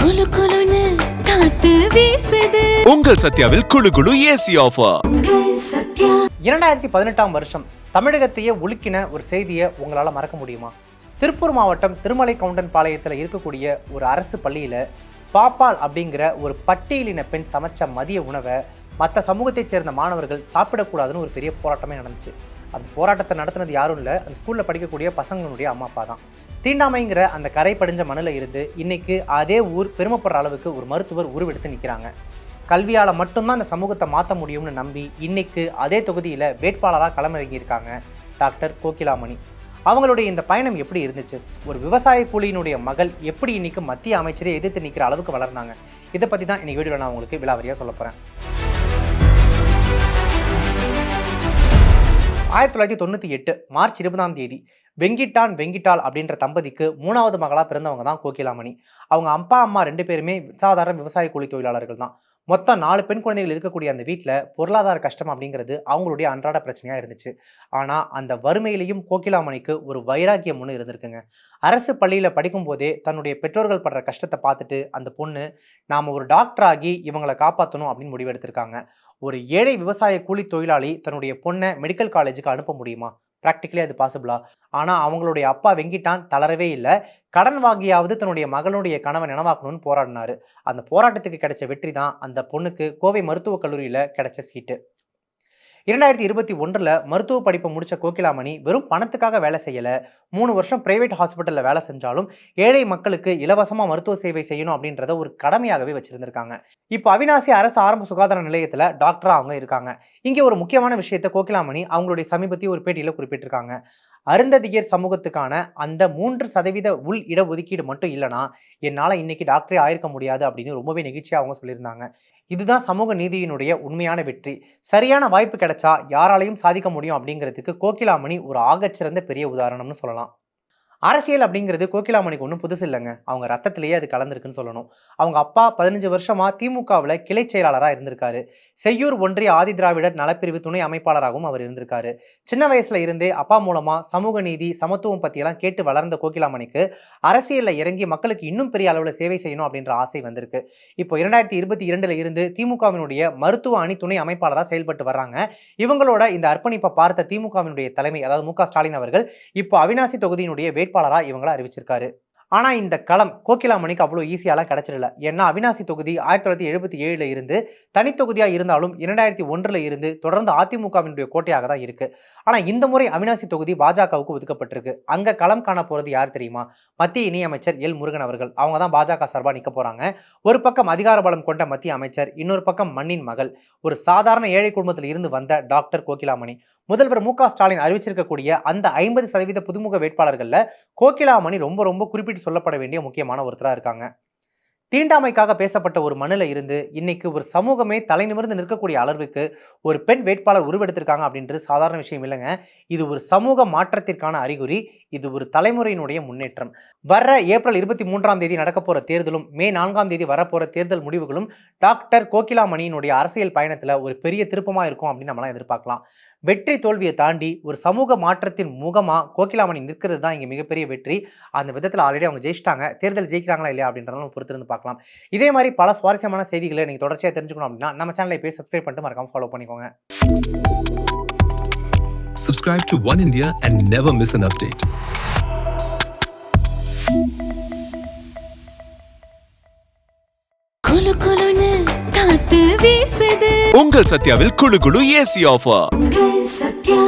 குளு குளுன்னு காத்து வீசுது. உங்கள் சத்யாவில் குளு குளு ஏசி ஆஃபர். 2018ஆம் வருஷம் தமிழகத்தையே உலுக்கின ஒரு செய்தியை உங்களால் மறக்க முடியுமா? திருப்பூர் மாவட்டம் திருமலை கவுண்டன் பாளையத்தில் இருக்கக்கூடிய ஒரு அரசு பள்ளியில் பாப்பால் அப்படிங்கிற ஒரு பட்டியலின பெண் சமைச்ச மதிய உணவை மற்ற சமூகத்தைச் சேர்ந்த மாணவர்கள் சாப்பிடக்கூடாதுன்னு ஒரு பெரிய போராட்டமே நடந்துச்சு. அந்த போராட்டத்தை நடத்தினது யாரும் இல்லை, அந்த ஸ்கூலில் படிக்கக்கூடிய பசங்களுடைய அம்மா அப்பா தான். தீண்டாமைங்கிற அந்த கரை படிஞ்ச மண்ணில் இருந்து இன்னைக்கு அதே ஊர் பெருமைப்படுற அளவுக்கு ஒரு மருத்துவர் உருவெடுத்து நிற்கிறாங்க. கல்வியால் மட்டும்தான் அந்த சமூகத்தை மாற்ற முடியும்னு நம்பி இன்னைக்கு அதே தொகுதியில் வேட்பாளராக களமிறங்கியிருக்காங்க டாக்டர் கோகிலாமணி. அவங்களுடைய இந்த பயணம் எப்படி இருந்துச்சு? ஒரு விவசாய கூலியினுடைய மகள் எப்படி இன்னைக்கு மத்திய அமைச்சரை எதிர்த்து நிற்கிற அளவுக்கு வளர்ந்தாங்க? இதை பற்றி தான் இன்னைக்கு வீடியோவில் நான் உங்களுக்கு விலாவரியாக சொல்ல போகிறேன். 1998 மார்ச் 20ஆம் தேதி வெங்கிட்டால் அப்படின்ற தம்பதிக்கு 3வது மகளாக பிறந்தவங்க தான் கோகிலாமணி. அவங்க அப்பா அம்மா 2 பேருமே சாதாரண விவசாய கூலி தொழிலாளர்கள் தான். மொத்தம் 4 பெண் குழந்தைகள் இருக்கக்கூடிய அந்த வீட்டில் பொருளாதார கஷ்டம் அப்படிங்கிறது அவங்களுடைய அன்றாட பிரச்சனையாக இருந்துச்சு. ஆனால் அந்த வறுமையிலையும் கோகிலாமணிக்கு ஒரு வைராக்கியம் ஒன்று இருந்திருக்குங்க. அரசு பள்ளியில் படிக்கும்போதே தன்னுடைய பெற்றோர்கள் படுற கஷ்டத்தை பார்த்துட்டு அந்த பொண்ணு நாம் ஒரு டாக்டர் ஆகி இவங்களை காப்பாற்றணும் அப்படின்னு முடிவெடுத்திருக்காங்க. ஒரு ஏழை விவசாய கூலி தொழிலாளி தன்னுடைய பொண்ணை மெடிக்கல் காலேஜுக்கு அனுப்ப முடியுமா? ப்ராக்டிக்கலி அது பாசிபிளா? ஆனால் அவங்களுடைய அப்பா வெங்கிட்டான் தளரவே இல்லை. கடன் வாங்கியாவது தன்னுடைய மகளுடைய கனவை நினைவாக்கணும்னு போராடினாரு. அந்த போராட்டத்துக்கு கிடைச்ச வெற்றி தான் அந்த பொண்ணுக்கு கோவை மருத்துவக் கல்லூரியில் கிடைச்ச சீட்டு. 2021 மருத்துவ படிப்பை முடித்த கோகிலாமணி வெறும் பணத்துக்காக வேலை செய்யலை. 3 வருஷம் பிரைவேட் ஹாஸ்பிட்டலில் வேலை செஞ்சாலும் ஏழை மக்களுக்கு இலவசமாக மருத்துவ சேவை செய்யணும் அப்படின்றத ஒரு கடமையாகவே வச்சுருந்துருக்காங்க. இப்போ அவினாசி அரசு ஆரம்ப சுகாதார நிலையத்தில் டாக்டராக அவங்க இருக்காங்க. இங்கே ஒரு முக்கியமான விஷயத்தை கோகிலாமணி அவங்களுடைய சமீபத்திய ஒரு பேட்டியில் குறிப்பிட்டிருக்காங்க. அருந்ததியர் சமூகத்துக்கான அந்த 3% உள் இடஒதுக்கீடு மட்டும் இல்லைனா என்னால் இன்னைக்கு டாக்டரே ஆயிருக்க முடியாது அப்படின்னு ரொம்பவே நெகிழ்ச்சியாக அவங்க சொல்லியிருந்தாங்க. இதுதான் சமூக நீதியினுடைய உண்மையான வெற்றி. சரியான வாய்ப்பு கிடைச்சா யாராலையும் சாதிக்க முடியும் அப்படிங்கிறதுக்கு கோகிலாமணி ஒரு ஆகச்சிறந்த பெரிய உதாரணம்னு சொல்லலாம். அரசியல் அப்படிங்கிறது கோகிலாமணிக்கு ஒன்றும் புதுசு இல்லைங்க. அவங்க ரத்தத்திலேயே அது கலந்துருக்குன்னு சொல்லணும். அவங்க அப்பா 15 வருஷமாக திமுகவில் கிளை செயலாளராக இருந்திருக்காரு. செய்யூர் ஒன்றிய ஆதி திராவிடர் நலப்பிரிவு துணை அமைப்பாளராகவும் அவர் இருந்திருக்காரு. சின்ன வயசுல இருந்தே அப்பா மூலமாக சமூக நீதி சமத்துவம் பற்றியெல்லாம் கேட்டு வளர்ந்த கோகிலாமணிக்கு அரசியலில் இறங்கி மக்களுக்கு இன்னும் பெரிய அளவில் சேவை செய்யணும் அப்படின்ற ஆசை வந்திருக்கு. இப்போ 2022 இருந்து திமுகவினுடைய மருத்துவ அணி துணை அமைப்பாளராக செயல்பட்டு வர்றாங்க. இவங்களோட இந்த அர்ப்பணிப்பை பார்த்த திமுகவினுடைய தலைமை, அதாவது மு க ஸ்டாலின் அவர்கள் இப்போ அவினாசி தொகுதியினுடைய வேட்பாளரா இவங்கள அறிவிச்சிருக்காரு. ஆனா இந்த களம் கோகிலாமணிக்கு அவ்வளவு ஈஸியாலாம் கிடைச்சிடல. ஏன்னா அவினாசி தொகுதி 1977 இருந்து தனி தொகுதியா இருந்தாலும் 2001 இருந்து தொடர்ந்து அதிமுகவினுடைய கோட்டையாக தான் இருக்கு. ஆனா இந்த முறை அவினாசி தொகுதி பாஜகவுக்கு ஒதுக்கப்பட்டிருக்கு. அங்க களம் காண போறது யார் தெரியுமா? மத்திய இணையமைச்சர் எல் முருகன் அவர்கள். அவங்க தான் பாஜக சார்பா நிக்க போறாங்க. ஒரு பக்கம் அதிகார பலம் கொண்ட மத்திய அமைச்சர், இன்னொரு பக்கம் மண்ணின் மகள், ஒரு சாதாரண ஏழை குடும்பத்தில் இருந்து வந்த டாக்டர் கோகிலாமணி. முதல்வர் மு க ஸ்டாலின் அறிவிச்சிருக்கக்கூடிய அந்த 50% புதுமுக வேட்பாளர்கள்ல கோகிலாமணி ரொம்ப குறிப்பிட்டு சொல்லப்பட வேண்டிய முக்கியமான ஒருத்தராக இருக்காங்க. தீண்டாமைக்காக பேசப்பட்ட ஒரு மண்ணில் இருந்து இன்னைக்கு ஒரு சமூகமே தலை நிமிர்ந்து நிற்கக்கூடிய அளவுக்கு ஒரு பெண் வேட்பாளர் உருவெடுத்திருக்காங்க அப்படின்றது சாதாரண விஷயம் இல்லைங்க. இது ஒரு சமூக மாற்றத்திற்கான அறிகுறி. இது ஒரு தலைமுறையினுடைய முன்னேற்றம். வர்ற ஏப்ரல் 23ஆம் தேதி நடக்க போற தேர்தலும் மே 4ஆம் தேதி வரப்போற தேர்தல் முடிவுகளும் டாக்டர் கோகிலாமணியினுடைய அரசியல் பயணத்துல ஒரு பெரிய திருப்பமா இருக்கும் அப்படின்னு நம்மளாம் எதிர்பார்க்கலாம். வெற்றி தோல்வியை தாண்டி ஒரு சமூக மாற்றத்தின் முகமா கோகிலாமணி நிற்கிறது தான் இங்கே மிகப்பெரிய வெற்றி. அந்த விதத்தில் ஆல்ரெடி அவங்க ஜெயிச்சிட்டாங்க. தேர்தல் ஜெயிக்கிறாங்களா இல்லையா அப்படின்றத பொறுத்திருந்து பார்க்கலாம். இதே மாதிரி பல சுவாரஸ்யமான செய்திகளை நீங்கள் தொடர்ச்சியாக தெரிஞ்சுக்கணும் அப்படின்னா நம்ம சேனலை போய் சப்ஸ்கிரைப் பண்ணிட்டு மறக்காம ஃபாலோ பண்ணிக்கோங்க. Subscribe to One India and never miss an update. குளு குளுன்னு காத்து வீசுது. உங்கள் சத்யாவில் குளு குளு ஏசி ஆஃபர். சத்யா.